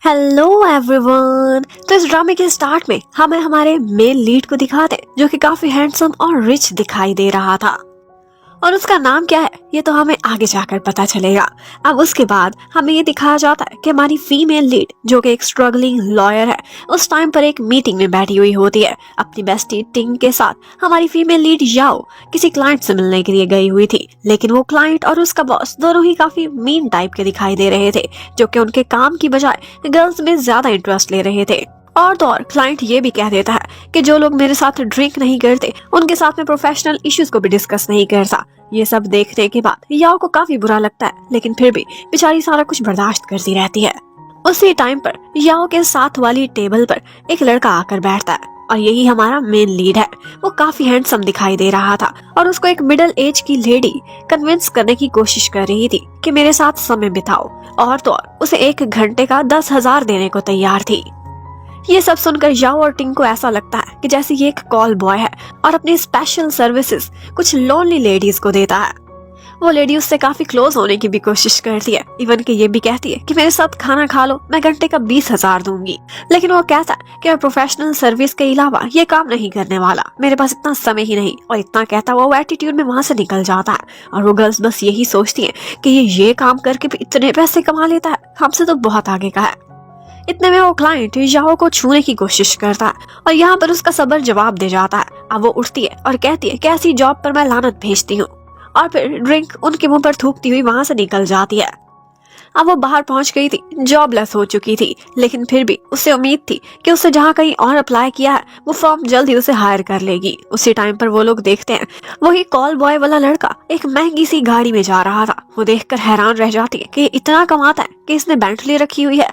Hello everyone. तो इस ड्रामे के स्टार्ट में हमें हमारे मेल लीड को दिखाते जो कि काफी हैंडसम और रिच दिखाई दे रहा था, और उसका नाम क्या है ये तो हमें आगे जाकर पता चलेगा। अब उसके बाद हमें ये दिखाया जाता है कि हमारी फीमेल लीड जो कि एक स्ट्रगलिंग लॉयर है, उस टाइम पर एक मीटिंग में बैठी हुई होती है अपनी बेस्टी टिंग के साथ। हमारी फीमेल लीड याओ किसी क्लाइंट से मिलने के लिए गई हुई थी, लेकिन वो क्लाइंट और उसका बॉस दोनों ही काफी मीन टाइप के दिखाई दे रहे थे, जो कि उनके काम की बजाय गर्ल्स में ज्यादा इंटरेस्ट ले रहे थे। और तो और क्लाइंट ये भी कह देता है कि जो लोग मेरे साथ ड्रिंक नहीं करते उनके साथ में प्रोफेशनल इश्यूज को भी डिस्कस नहीं करता। ये सब देखने के बाद याओ को काफी बुरा लगता है, लेकिन फिर भी बेचारी सारा कुछ बर्दाश्त करती रहती है। उसी टाइम पर याओ के साथ वाली टेबल पर एक लड़का आकर बैठता है, और यही हमारा मेन लीड है। वो काफी हैंडसम दिखाई दे रहा था, और उसको एक मिडिल एज की लेडी कन्विंस करने की कोशिश कर रही थी कि मेरे साथ समय बिताओ, और तो और उसे 1 घंटे का 10,000 देने को तैयार थी। ये सब सुनकर याओ और टिंग को ऐसा लगता है कि जैसे ये एक कॉल बॉय है और अपनी स्पेशल सर्विसेज कुछ लोनली लेडीज को देता है। वो लेडी उससे काफी क्लोज होने की भी कोशिश करती है, इवन कि ये भी कहती है कि मेरे साथ खाना खा लो, मैं घंटे का 20,000 दूंगी। लेकिन वो कहता है कि मैं प्रोफेशनल सर्विस के अलावा ये काम नहीं करने वाला, मेरे पास इतना समय ही नहीं। और इतना कहता हुआ वो एटीट्यूड में वहां से निकल जाता है, और वो गर्ल्स बस यही सोचती है कि ये काम करके भी इतने पैसे कमा लेता है, हमसे तो बहुत आगे का है। इतने में वो क्लाइंट याओ को छूने की कोशिश करता है, और यहाँ पर उसका सबर जवाब दे जाता है। अब वो उठती है और कहती है कि ऐसी जॉब पर मैं लानत भेजती हूँ, और फिर ड्रिंक उनके मुंह पर थूकती हुई वहां से निकल जाती है। अब वो बाहर पहुंच गई थी, जॉबलेस हो चुकी थी, लेकिन फिर भी उसे उम्मीद थी कि उससे जहाँ कहीं और अप्लाई किया है वो फॉर्म जल्द ही उसे हायर कर लेगी। उसी टाइम पर वो लोग देखते हैं वही कॉल बॉय वाला लड़का एक महंगी सी गाड़ी में जा रहा था। वो देखकर हैरान रह जाती है कि इतना कमाता है कि इसने बेंटली रखी हुई है।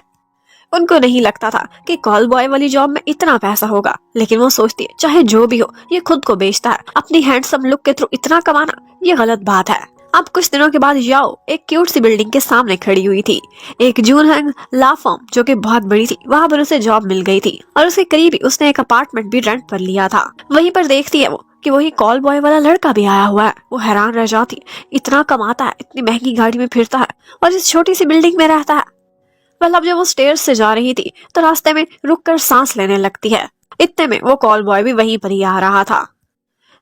उनको नहीं लगता था कि कॉल बॉय वाली जॉब में इतना पैसा होगा, लेकिन वो सोचती है चाहे जो भी हो ये खुद को बेचता है, अपनी हैंडसम लुक के थ्रू इतना कमाना ये गलत बात है। अब कुछ दिनों के बाद याओ एक क्यूट सी बिल्डिंग के सामने खड़ी हुई थी। एक जूनहैंग ला फर्म जो कि बहुत बड़ी थी, वहाँ पर उसे जॉब मिल गई थी, और उसके करीब ही उसने एक अपार्टमेंट भी रेंट पर लिया था। वहीं पर देखती है वो कि वही कॉल बॉय वाला लड़का भी आया हुआ है। वो हैरान रह जाती है, इतना कमाता है, इतनी महंगी गाड़ी में फिरता है, और इस छोटी सी बिल्डिंग में रहता है। अब जब वो स्टेयर्स से जा रही थी तो रास्ते में रुककर सांस लेने लगती है। इतने में वो कॉल बॉय भी वहीं पर ही आ रहा था,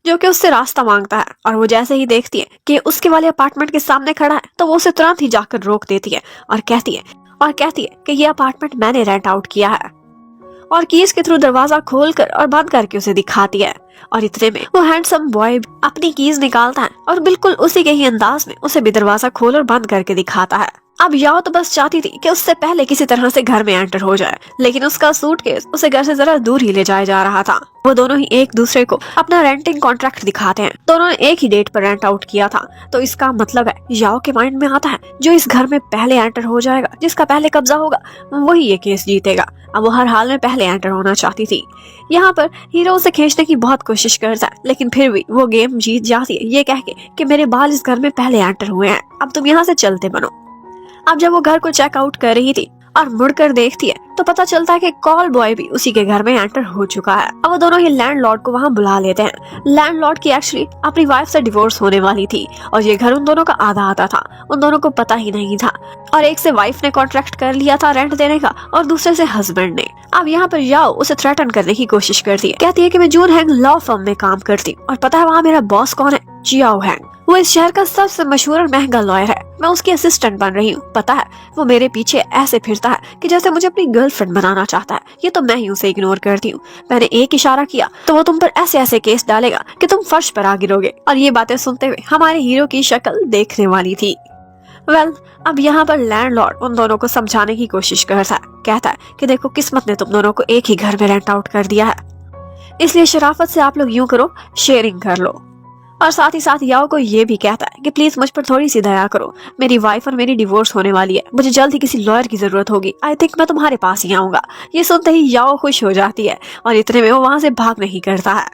जो कि उससे रास्ता मांगता है। और वो जैसे ही देखती है कि उसके वाले अपार्टमेंट के सामने खड़ा है, तो वो उसे तुरंत ही जाकर रोक देती है और कहती है कि ये अपार्टमेंट मैंने रेंट आउट किया है, और कीज के थ्रू दरवाजा खोलकर और बंद करके उसे दिखाती है। और इतने में वो हैंडसम बॉय अपनी कीज निकालता है और बिल्कुल उसी के ही अंदाज में उसे भी दरवाजा खोल और बंद करके दिखाता है। अब याओ तो बस चाहती थी कि उससे पहले किसी तरह से घर में एंटर हो जाए, लेकिन उसका सूटकेस उसे घर से जरा दूर ही ले जाया जा रहा था। वो दोनों ही एक दूसरे को अपना रेंटिंग कॉन्ट्रैक्ट दिखाते हैं। दोनों ने एक ही डेट पर रेंट आउट किया था, तो इसका मतलब है याओ के माइंड में आता है जो इस घर में पहले एंटर हो जाएगा, जिसका पहले कब्जा होगा, वही ये केस जीतेगा। अब वो हर हाल में पहले एंटर होना चाहती थी। यहाँ पर हीरो उसे खींचने की बहुत कोशिश करता है, लेकिन फिर भी वो गेम जीत जाती है, ये कह के कि मेरे बाल इस घर में पहले एंटर हुए हैं, अब तुम यहाँ से चलते बनो। अब जब वो घर को चेकआउट कर रही थी और मुड़कर देखती है तो पता चलता है कि कॉल बॉय भी उसी के घर में एंटर हो चुका है। अब वो दोनों ही लैंडलॉर्ड को वहाँ बुला लेते हैं। लैंडलॉर्ड की एक्चुअली अपनी वाइफ से डिवोर्स होने वाली थी, और ये घर उन दोनों का आधा आधा था, उन दोनों को पता ही नहीं था। और एक से वाइफ ने कॉन्ट्रैक्ट कर लिया था रेंट देने का, और दूसरे से हस्बैंड ने। अब यहाँ पर याओ उसे थ्रेटन करने की कोशिश करती है, कहती है कि मैं जूनहैंग लॉ फर्म में काम करती हूँ, और पता है वहाँ मेरा बॉस कौन है? Xiao Hang. वो इस शहर का सबसे मशहूर और महंगा लॉयर है, मैं उसकी असिस्टेंट बन रही हूँ। पता है वो मेरे पीछे ऐसे फिरता है कि जैसे मुझे अपनी गर्लफ्रेंड बनाना चाहता है, ये तो मैं ही उसे इग्नोर करती हूँ। मैंने एक इशारा किया तो वो तुम पर ऐसे ऐसे केस डालेगा कि तुम फर्श पर आ गिरोगे। और ये बातें सुनते हुए हमारे हीरो की शक्ल देखने वाली थी। अब यहाँ पर लैंडलॉर्ड उन दोनों को समझाने की कोशिश करता है, कहता है कि देखो किस्मत ने तुम दोनों को एक ही घर में रेंट आउट कर दिया है, इसलिए शराफत से आप लोग यूं करो, शेयरिंग कर लो। और साथ ही साथ याओ को ये भी कहता है कि प्लीज मुझ पर थोड़ी सी दया करो, मेरी वाइफ और मेरी डिवोर्स होने वाली है, मुझे जल्द ही किसी लॉयर की जरूरत होगी, आई थिंक मैं तुम्हारे पास ही आऊंगा। ये सुनते ही याओ खुश हो जाती है, और इतने में वो वहां से भाग नहीं करता है।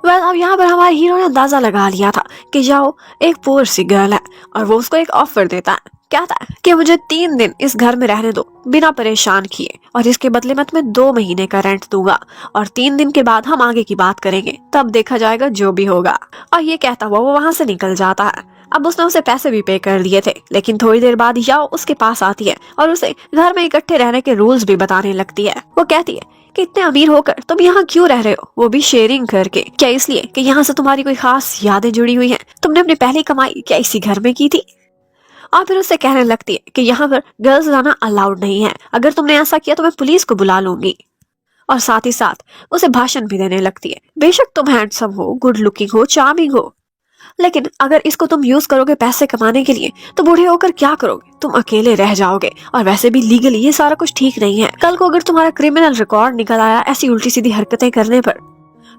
अब यहाँ पर हमारे हीरो ने अंदाजा लगा लिया था कि याओ एक पुअर सी गर्ल है, और वो उसको एक ऑफर देता है कहता है कि मुझे 3 दिन इस घर में रहने दो बिना परेशान किए, और इसके बदले में तुम्हें 2 महीने का रेंट दूंगा, और 3 दिन के बाद हम आगे की बात करेंगे, तब देखा जाएगा जो भी होगा। और ये कहता हुआ वो वहाँ से निकल जाता है। अब उसने उसे पैसे भी पे कर दिए थे, लेकिन थोड़ी देर बाद याओ उसके पास आती है और उसे घर में इकट्ठे रहने के रूल्स भी बताने लगती है। वो कहती है कि इतने अमीर होकर तुम यहाँ क्यों रह रहे हो, वो भी शेयरिंग करके? क्या इसलिए कि यहाँ से तुम्हारी कोई खास यादें जुड़ी हुई हैं? तुमने अपनी पहली कमाई क्या इसी घर में की थी? और फिर उससे कहने लगती है कि यहाँ पर गर्ल्स जाना अलाउड नहीं है, अगर तुमने ऐसा किया तो मैं पुलिस को बुला लूंगी। और साथ ही साथ उसे भाषण भी देने लगती है। बेशक तुम हैंडसम हो, गुड लुकिंग हो, चार्मिंग हो, लेकिन अगर इसको तुम यूज करोगे पैसे कमाने के लिए तो बूढ़े होकर क्या करोगे? तुम अकेले रह जाओगे, और वैसे भी लीगली ये सारा कुछ ठीक नहीं है। कल को अगर तुम्हारा क्रिमिनल रिकॉर्ड निकल आया ऐसी उल्टी सीधी हरकतें करने पर,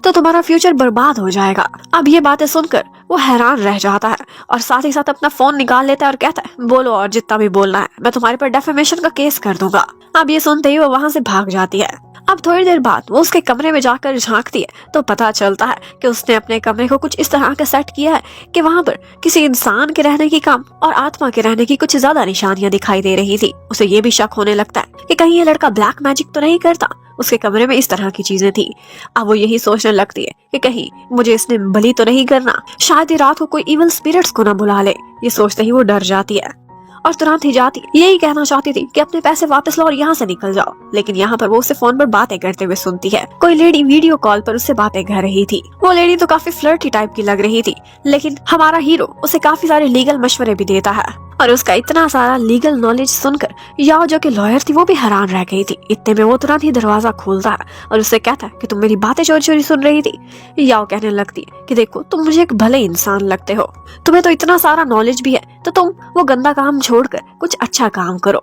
तो तुम्हारा फ्यूचर बर्बाद हो जाएगा। अब ये बातें सुनकर वो हैरान रह जाता है और साथ ही साथ अपना फोन निकाल लेता है और कहता है, बोलो और जितना भी बोलना है, मैं तुम्हारे पर डेफेमेशन का केस कर दूंगा। अब ये सुनते ही वो वहाँ से भाग जाती है। अब थोड़ी देर बाद वो उसके कमरे में जाकर झांकती है तो पता चलता है कि उसने अपने कमरे को कुछ इस तरह का सेट किया है कि वहाँ पर किसी इंसान के रहने की कम और आत्मा के रहने की कुछ ज्यादा निशानियां दिखाई दे रही थी। उसे ये भी शक होने लगता है कि कहीं ये लड़का ब्लैक मैजिक तो नहीं करता, उसके कमरे में इस तरह की चीजें थी। अब वो यही सोचने लगती है कि कहीं मुझे इसने बलि तो नहीं करना, शायद ये रात को कोई इवल स्पिरिट्स को ना बुला ले। ये सोचते ही वो डर जाती है और तुरंत ही जाती। यही कहना चाहती थी कि अपने पैसे वापस लो और यहाँ से निकल जाओ, लेकिन यहाँ पर वो उसे फोन पर बातें करते हुए सुनती है। कोई लेडी वीडियो कॉल पर उससे बातें कर रही थी। वो लेडी तो काफी फ्लर्टी टाइप की लग रही थी, लेकिन हमारा हीरो उसे काफी सारे लीगल मशवरे भी देता है। और उसका इतना सारा लीगल नॉलेज सुनकर याओ जो कि लॉयर थी वो भी हैरान रह गई थी। इतने में वो तुरंत ही दरवाजा खोलता है और उससे कहता है कि तुम मेरी बातें चोरी चोरी सुन रही थी। याओ कहने लगती है कि देखो तुम मुझे एक भले इंसान लगते हो, तुम्हें तो इतना सारा नॉलेज भी है, तो तुम वो गंदा काम छोड़कर कुछ अच्छा काम करो।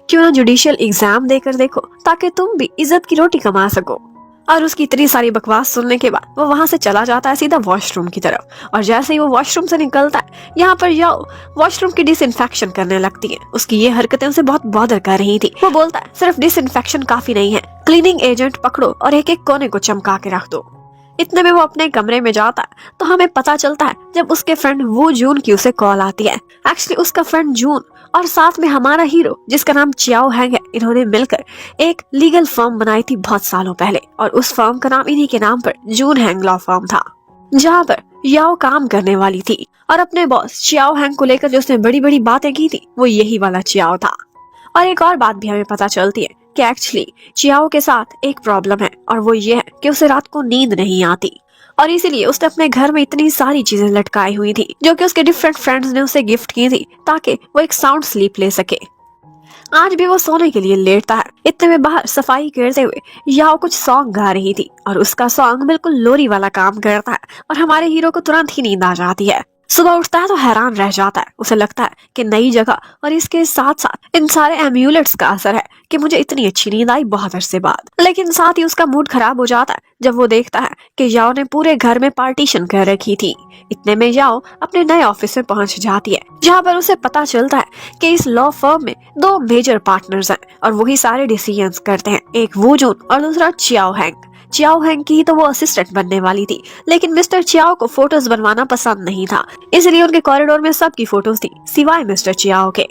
क्यों ना जुडिशियल एग्जाम देकर देखो, ताकि तुम भी इज्जत की रोटी कमा सको। और उसकी इतनी सारी बकवास सुनने के बाद वो वहाँ से चला जाता है सीधा वॉशरूम की तरफ। और जैसे ही वो वॉशरूम से निकलता है, यहाँ पर याओ वॉशरूम की डिसइंफेक्शन करने लगती है। उसकी ये हरकतें उसे बहुत बॉदर कर रही थी। वो बोलता है सिर्फ डिसइंफेक्शन काफी नहीं है, क्लीनिंग एजेंट पकड़ो और एक एक कोने को चमका के रख दो। इतने में वो अपने कमरे में जाता है तो हमें पता चलता है जब उसके फ्रेंड वो जून की उसे कॉल आती है। एक्चुअली उसका फ्रेंड जून और साथ में हमारा हीरो जिसका नाम चियाओ हैंग है, इन्होंने मिलकर एक लीगल फर्म बनाई थी बहुत सालों पहले, और उस फर्म का नाम इन्हीं के नाम पर जून हैंग लॉ फर्म था, जहाँ पर याओ काम करने वाली थी। और अपने बॉस चियाओ हैंग को लेकर जो उसने बड़ी बड़ी बातें की थी वो यही वाला चियाओ था। और एक और बात भी हमें पता चलती है कि एक्चुअली चियाओ के साथ एक प्रॉब्लम है, और वो ये है कि उसे रात को नींद नहीं आती, और इसीलिए उसने अपने घर में इतनी सारी चीजें लटकाई हुई थी जो कि उसके डिफरेंट फ्रेंड्स ने उसे गिफ्ट की थी ताकि वो एक साउंड स्लीप ले सके। आज भी वो सोने के लिए लेटता है। इतने में बाहर सफाई करते हुए याओ कुछ सॉन्ग गा रही थी, और उसका सॉन्ग बिल्कुल लोरी वाला काम करता है और हमारे हीरो को तुरंत ही नींद आ जाती है। सुबह उठता है तो हैरान रह जाता है। उसे लगता है कि नई जगह और इसके साथ साथ इन सारे एम्यूलेट्स का असर है कि मुझे इतनी अच्छी नींद आई बहुत अरसे बाद। लेकिन साथ ही उसका मूड खराब हो जाता है जब वो देखता है कि याओ ने पूरे घर में पार्टीशन कर रखी थी। इतने में याओ अपने नए ऑफिस में पहुंच जाती है, जहाँ पर उसे पता चलता है कि इस लॉ फर्म में 2 मेजर पार्टनर्स हैं और वही सारे डिसीजंस करते हैं, एक वो जून और दूसरा चियाओ हैंग। चियाओ हैंग की तो वो असिस्टेंट बनने वाली थी, लेकिन मिस्टर चियाओ को फोटोज बनवाना पसंद नहीं था, इसलिए उनके कॉरिडोर में सबकी फोटोज थी सिवाय मिस्टर चियाओ के।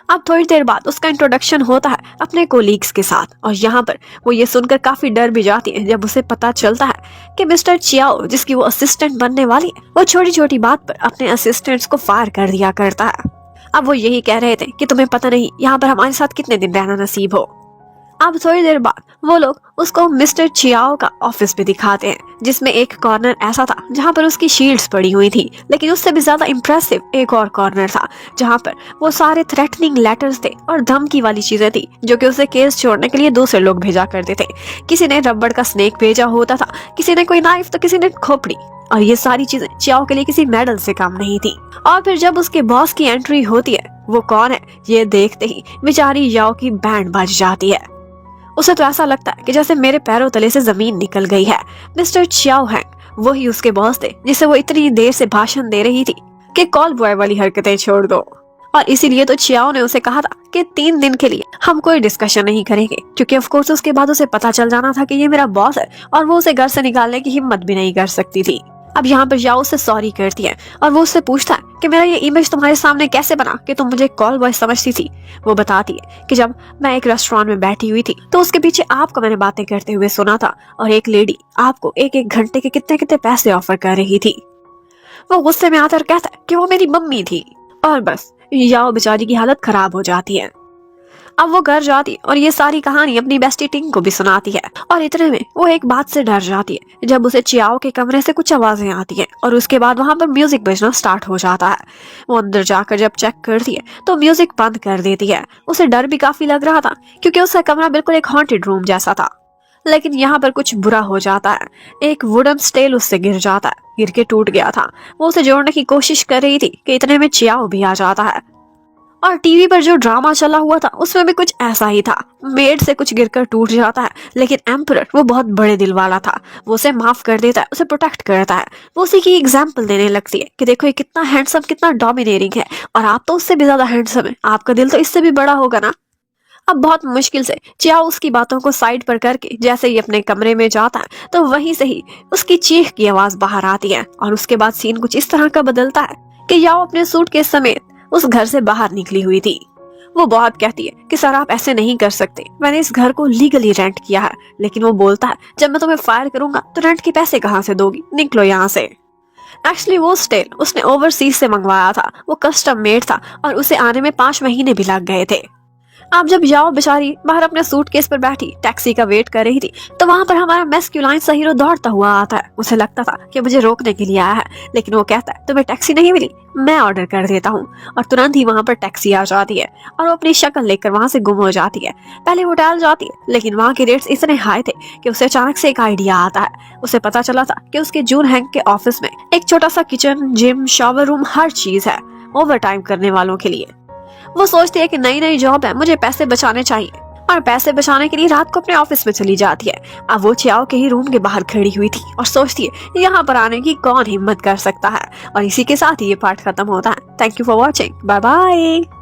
अब थोड़ी देर बाद उसका इंट्रोडक्शन होता है अपने कोलीग्स के साथ, और यहाँ पर वो ये सुनकर काफी डर भी जाती है जब उसे पता चलता है कि मिस्टर चियाओ जिसकी वो असिस्टेंट बनने वाली है, वो छोटी छोटी बात पर अपने असिस्टेंट्स को फायर कर दिया करता है। अब वो यही कह रहे थे कि तुम्हें पता नहीं यहाँ पर हमारे साथ कितने दिन रहना नसीब हो। अब थोड़ी देर बाद वो लोग उसको मिस्टर चियाओ का ऑफिस भी दिखाते हैं, जिसमें एक कॉर्नर ऐसा था जहाँ पर उसकी शील्ड्स पड़ी हुई थी, लेकिन उससे भी ज्यादा इम्प्रेसिव एक और कॉर्नर था जहाँ पर वो सारे थ्रेटनिंग लेटर्स थे और धमकी वाली चीजें थी जो कि उसे केस छोड़ने के लिए दूसरे लोग भेजा करते थे। किसी ने रबड़ का स्नेक भेजा होता था, किसी ने कोई नाइफ तो किसी ने खोपड़ी, और ये सारी चीजें चियाओ के लिए किसी मेडल से कम नहीं थी। और फिर जब उसके बॉस की एंट्री होती है, वो कौन है ये देखते ही बेचारी याओ की बैंड बज जाती है। उसे तो ऐसा लगता है कि जैसे मेरे पैरों तले से जमीन निकल गई है। मिस्टर चियाओ हैंग वही उसके बॉस थे जिसे वो इतनी देर से भाषण दे रही थी कि कॉल बॉय वाली हरकतें छोड़ दो। और इसीलिए तो चियाओ ने उसे कहा था कि 3 दिन के लिए हम कोई डिस्कशन नहीं करेंगे, क्योंकि ऑफ कोर्स उसके बाद उसे पता चल जाना था कि ये मेरा बॉस है और वो उसे घर से निकालने की हिम्मत भी नहीं कर सकती थी। अब यहाँ पर याओ से सॉरी करती है और वो उससे पूछता है कि मेरा ये इमेज तुम्हारे सामने कैसे बना कि तुम मुझे कॉल बॉय समझती थी। वो बताती है कि जब मैं एक रेस्टोरेंट में बैठी हुई थी तो उसके पीछे आपको मैंने बातें करते हुए सुना था और एक लेडी आपको एक एक घंटे के कितने कितने पैसे ऑफर कर रही थी। वो गुस्से में आकर कहता है कि वो मेरी मम्मी थी और बस याओ बेचारी की हालत खराब हो जाती है। अब वो घर जाती और ये सारी कहानी अपनी बेस्टी टिंग को भी सुनाती है और इतने में वो एक बात से डर जाती है जब उसे चियाओ के कमरे से कुछ आवाजें आती हैं और उसके बाद वहां पर म्यूजिक बजना स्टार्ट हो जाता है। वो अंदर जाकर जब चेक करती है तो म्यूजिक बंद कर देती है। उसे डर भी काफी लग रहा था क्योंकि उसका कमरा बिल्कुल एक हॉन्टेड रूम जैसा था। लेकिन यहाँ पर कुछ बुरा हो जाता है। एक वुडन स्टेल उससे गिर जाता है, गिर के टूट गया था। वो उसे जोड़ने की कोशिश कर रही थी कि इतने में चियाओ भी आ जाता है और टीवी पर जो ड्रामा चला हुआ था उसमें भी कुछ ऐसा ही था। मेड से कुछ गिरकर टूट जाता है लेकिन एम्परर वो बहुत बड़े दिल वाला था। वो उसे माफ कर देता है, उसे प्रोटेक्ट करता है। वो उसी की एग्जाम्पल देने लगती है कि देखो ये कितना हैंडसम, कितना डोमिनेटिंग है और आप तो उससे भी ज्यादा हैंडसम है, आपका दिल तो इससे भी बड़ा होगा ना। अब बहुत मुश्किल से चियाओ उसकी बातों को साइड पर करके जैसे ही अपने कमरे में जाता है तो वहीं से ही उसकी चीख की आवाज बाहर आती है और उसके बाद सीन कुछ इस तरह का बदलता है कि याओ अपने सूटकेस समेत उस घर से बाहर निकली हुई थी। वो बहुत कहती है कि सर आप ऐसे नहीं कर सकते, मैंने इस घर को लीगली रेंट किया है। लेकिन वो बोलता है जब मैं तुम्हें फायर करूंगा तो रेंट के पैसे कहाँ से दोगी, निकलो यहाँ से। एक्चुअली वो स्टेल उसने ओवरसीज से मंगवाया था, वो कस्टम मेड था और उसे आने में 5 महीने भी लग गए थे। अब जब याओ बेचारी बाहर अपने सूटकेस पर बैठी टैक्सी का वेट कर रही थी तो वहां पर हमारा मैस्कुलाइन सा हीरो दौड़ता हुआ आता है। उसे लगता था कि मुझे रोकने के लिए आया है, लेकिन वो कहता है तुम्हें टैक्सी नहीं मिली, मैं ऑर्डर कर देता हूँ। और तुरंत ही वहां पर टैक्सी आ जाती है और वो अपनी शक्ल लेकर वहां से गुम हो जाती है। पहले वो टाल जाती है लेकिन वहां के रेट्स इतने हाई थे कि उसे अचानक से एक आइडिया आता है। उसे पता चला था कि उसके जून हैंग के ऑफिस में एक छोटा सा किचन, जिम, शावर रूम, हर चीज है ओवर टाइम करने वालों के लिए। वो सोचती है कि नई नई जॉब है, मुझे पैसे बचाने चाहिए और पैसे बचाने के लिए रात को अपने ऑफिस में चली जाती है। अब वो चियाओ के ही रूम के बाहर खड़ी हुई थी और सोचती है यहाँ पर आने की कौन हिम्मत कर सकता है। और इसी के साथ ही ये पार्ट खत्म होता है। Thank you for watching, bye bye.